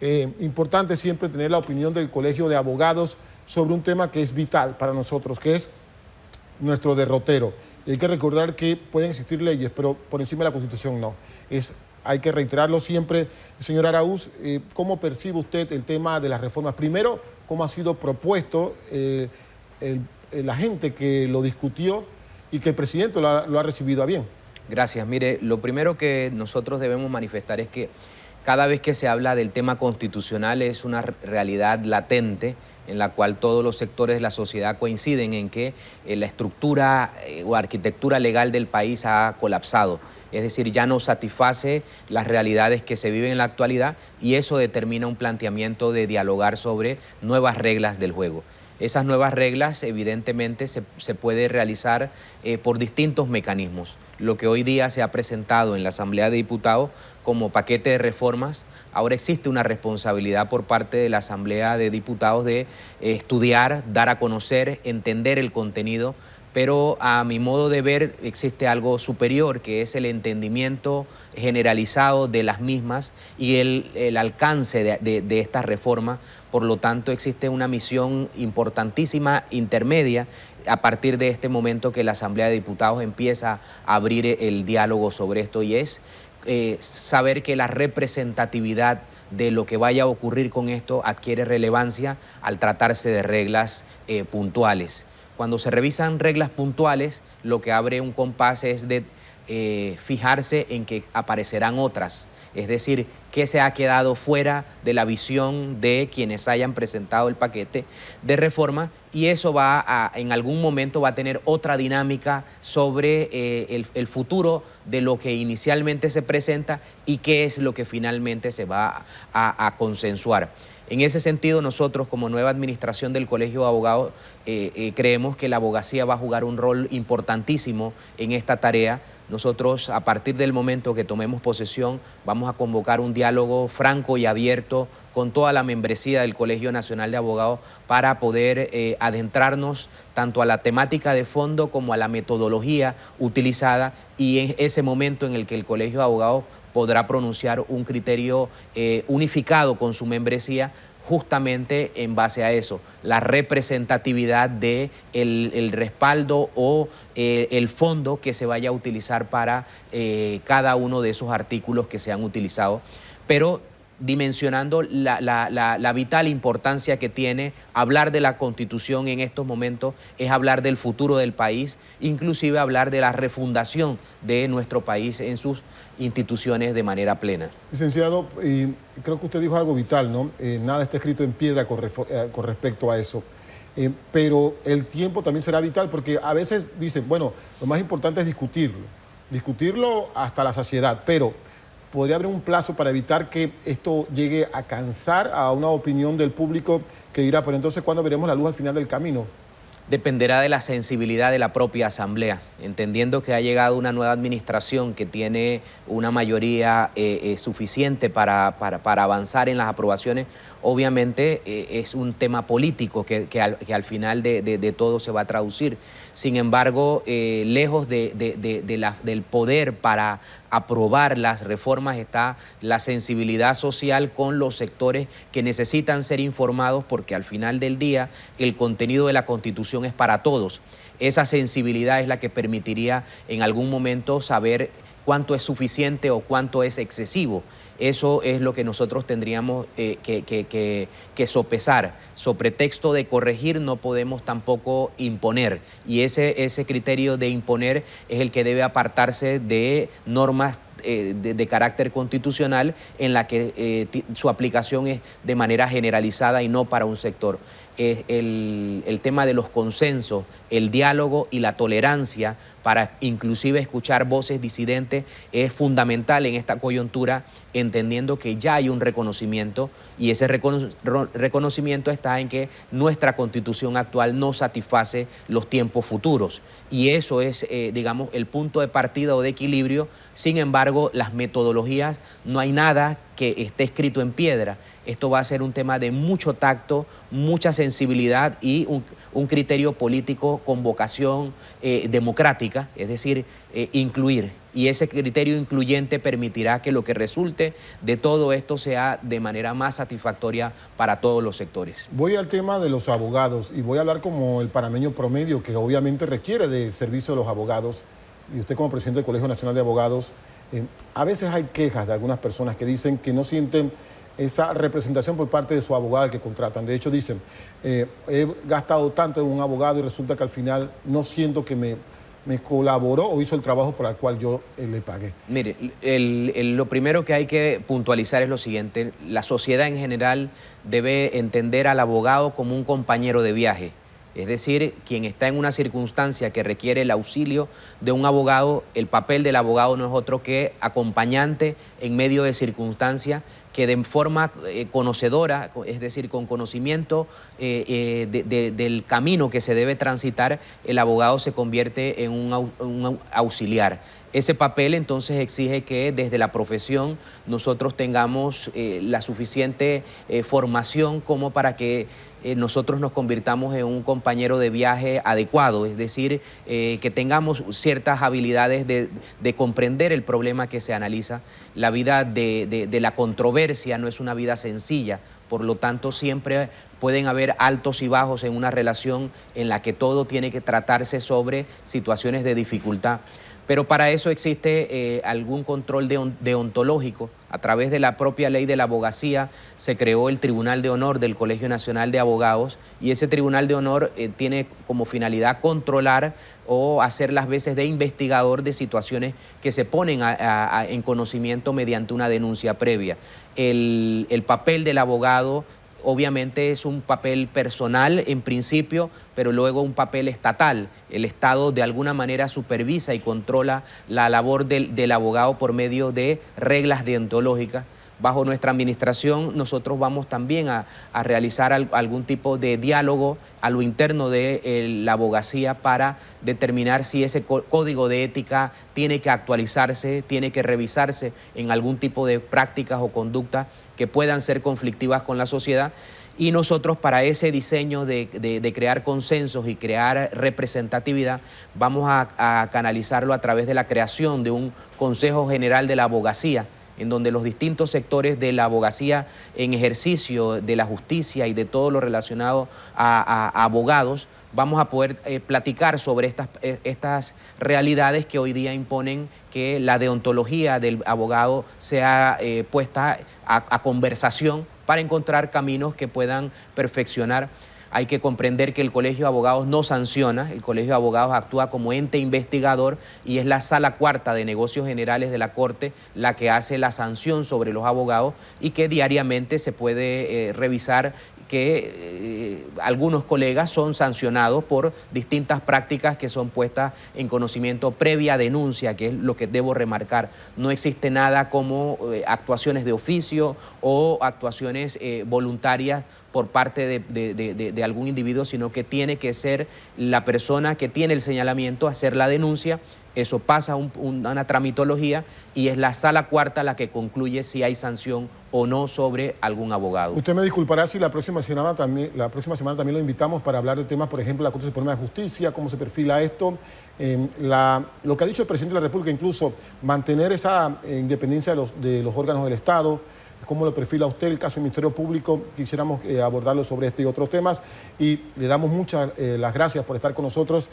Importante siempre tener la opinión del Colegio de Abogados sobre un tema que es vital para nosotros, que es nuestro derrotero. Y hay que recordar que pueden existir leyes, pero por encima de la Constitución no. Hay que reiterarlo siempre. Señor Araúz, ¿cómo percibe usted el tema de las reformas? Primero, ¿cómo ha sido propuesto la gente que lo discutió y que el presidente lo ha recibido a bien? Gracias. Mire, lo primero que nosotros debemos manifestar es que cada vez que se habla del tema constitucional es una realidad latente en la cual todos los sectores de la sociedad coinciden en que la estructura o arquitectura legal del país ha colapsado. Es decir, ya no satisface las realidades que se viven en la actualidad y eso determina un planteamiento de dialogar sobre nuevas reglas del juego. Esas nuevas reglas evidentemente se puede realizar por distintos mecanismos. Lo que hoy día se ha presentado en la Asamblea de Diputados como paquete de reformas, ahora existe una responsabilidad por parte de la Asamblea de Diputados de estudiar, dar a conocer, entender el contenido, pero a mi modo de ver existe algo superior que es el entendimiento generalizado de las mismas y el alcance de esta reforma. Por lo tanto, existe una misión importantísima, intermedia, a partir de este momento que la Asamblea de Diputados empieza a abrir el diálogo sobre esto y es saber que la representatividad de lo que vaya a ocurrir con esto adquiere relevancia al tratarse de reglas puntuales. Cuando se revisan reglas puntuales, lo que abre un compás es de fijarse en que aparecerán otras. Es decir, que se ha quedado fuera de la visión de quienes hayan presentado el paquete de reforma y eso en algún momento va a tener otra dinámica sobre el futuro de lo que inicialmente se presenta y qué es lo que finalmente se va a consensuar. En ese sentido, nosotros como nueva administración del Colegio de Abogados creemos que la abogacía va a jugar un rol importantísimo en esta tarea. Nosotros, a partir del momento que tomemos posesión, vamos a convocar un diálogo franco y abierto con toda la membresía del Colegio Nacional de Abogados para poder adentrarnos tanto a la temática de fondo como a la metodología utilizada y en ese momento en el que el Colegio de Abogados podrá pronunciar un criterio unificado con su membresía justamente en base a eso, la representatividad de el respaldo o el fondo que se vaya a utilizar para cada uno de esos artículos que se han utilizado, pero dimensionando la vital importancia que tiene hablar de la Constitución en estos momentos, es hablar del futuro del país, inclusive hablar de la refundación de nuestro país en sus instituciones de manera plena. Licenciado, creo que usted dijo algo vital, ¿no? Nada está escrito en piedra con respecto a eso. Pero el tiempo también será vital porque a veces dicen, bueno, lo más importante es discutirlo hasta la saciedad, pero ¿podría haber un plazo para evitar que esto llegue a cansar a una opinión del público que dirá, pero entonces ¿cuándo veremos la luz al final del camino? Dependerá de la sensibilidad de la propia Asamblea, entendiendo que ha llegado una nueva administración que tiene una mayoría suficiente para avanzar en las aprobaciones. Obviamente es un tema político que al final de todo se va a traducir. Sin embargo, lejos del poder para aprobar las reformas está la sensibilidad social con los sectores que necesitan ser informados porque al final del día el contenido de la Constitución es para todos. Esa sensibilidad es la que permitiría en algún momento saber cuánto es suficiente o cuánto es excesivo. Eso es lo que nosotros tendríamos que sopesar. Sobre texto de corregir no podemos tampoco imponer y ese criterio de imponer es el que debe apartarse de normas de carácter constitucional en la que su aplicación es de manera generalizada y no para un sector. El tema de los consensos, el diálogo y la tolerancia para inclusive escuchar voces disidentes es fundamental en esta coyuntura, entendiendo que ya hay un reconocimiento y ese reconocimiento está en que nuestra Constitución actual no satisface los tiempos futuros y eso es, digamos, el punto de partida o de equilibrio. Sin embargo, las metodologías, no hay nada que esté escrito en piedra. Esto va a ser un tema de mucho tacto, mucha sensibilidad y un criterio político con vocación democrática, es decir, incluir. y ese criterio incluyente permitirá que lo que resulte de todo esto sea de manera más satisfactoria para todos los sectores. Voy al tema de los abogados y voy a hablar como el panameño promedio, que obviamente requiere del servicio de los abogados, y usted como presidente del Colegio Nacional de Abogados, a veces hay quejas de algunas personas que dicen que no sienten esa representación por parte de su abogado al que contratan. De hecho dicen, he gastado tanto en un abogado y resulta que al final no siento que me colaboró o hizo el trabajo por el cual yo le pagué. Mire, lo primero que hay que puntualizar es lo siguiente: la sociedad en general debe entender al abogado como un compañero de viaje. Es decir, quien está en una circunstancia que requiere el auxilio de un abogado, el papel del abogado no es otro que acompañante en medio de circunstancias que de forma conocedora, es decir, con conocimiento del camino que se debe transitar, el abogado se convierte en un auxiliar. Ese papel entonces exige que desde la profesión nosotros tengamos la suficiente formación como para que nosotros nos convirtamos en un compañero de viaje adecuado, es decir, que tengamos ciertas habilidades de comprender el problema que se analiza. La vida de la controversia no es una vida sencilla, por lo tanto siempre pueden haber altos y bajos en una relación en la que todo tiene que tratarse sobre situaciones de dificultad. Pero para eso existe algún control deontológico. A través de la propia ley de la abogacía se creó el Tribunal de Honor del Colegio Nacional de Abogados, y ese Tribunal de Honor tiene como finalidad controlar o hacer las veces de investigador de situaciones que se ponen en conocimiento mediante una denuncia previa. El papel del abogado obviamente es un papel personal en principio, pero luego un papel estatal. El Estado de alguna manera supervisa y controla la labor del abogado por medio de reglas deontológicas. Bajo nuestra administración nosotros vamos también a realizar algún tipo de diálogo a lo interno de la abogacía para determinar si ese código de ética tiene que actualizarse, tiene que revisarse en algún tipo de prácticas o conductas que puedan ser conflictivas con la sociedad. Y nosotros, para ese diseño de crear consensos y crear representatividad, vamos a canalizarlo a través de la creación de un Consejo General de la Abogacía, en donde los distintos sectores de la abogacía en ejercicio de la justicia y de todo lo relacionado a abogados, vamos a poder platicar sobre estas realidades que hoy día imponen que la deontología del abogado sea puesta a conversación para encontrar caminos que puedan perfeccionar. Hay que comprender que el Colegio de Abogados no sanciona, el Colegio de Abogados actúa como ente investigador y es la Sala Cuarta de Negocios Generales de la Corte la que hace la sanción sobre los abogados, y que diariamente se puede revisar que algunos colegas son sancionados por distintas prácticas que son puestas en conocimiento previa denuncia, que es lo que debo remarcar. No existe nada como actuaciones de oficio o actuaciones voluntarias por parte de algún individuo, sino que tiene que ser la persona que tiene el señalamiento hacer la denuncia. Eso pasa una tramitología y es la Sala Cuarta la que concluye si hay sanción o no sobre algún abogado. Usted me disculpará si la próxima semana también lo invitamos para hablar de temas, por ejemplo, la Corte Suprema de Justicia, cómo se perfila esto, lo que ha dicho el presidente de la República, incluso mantener esa independencia de los órganos del Estado. ¿Cómo lo perfila usted el caso del Ministerio Público? Quisiéramos abordarlo sobre este y otros temas, y le damos muchas las gracias por estar con nosotros.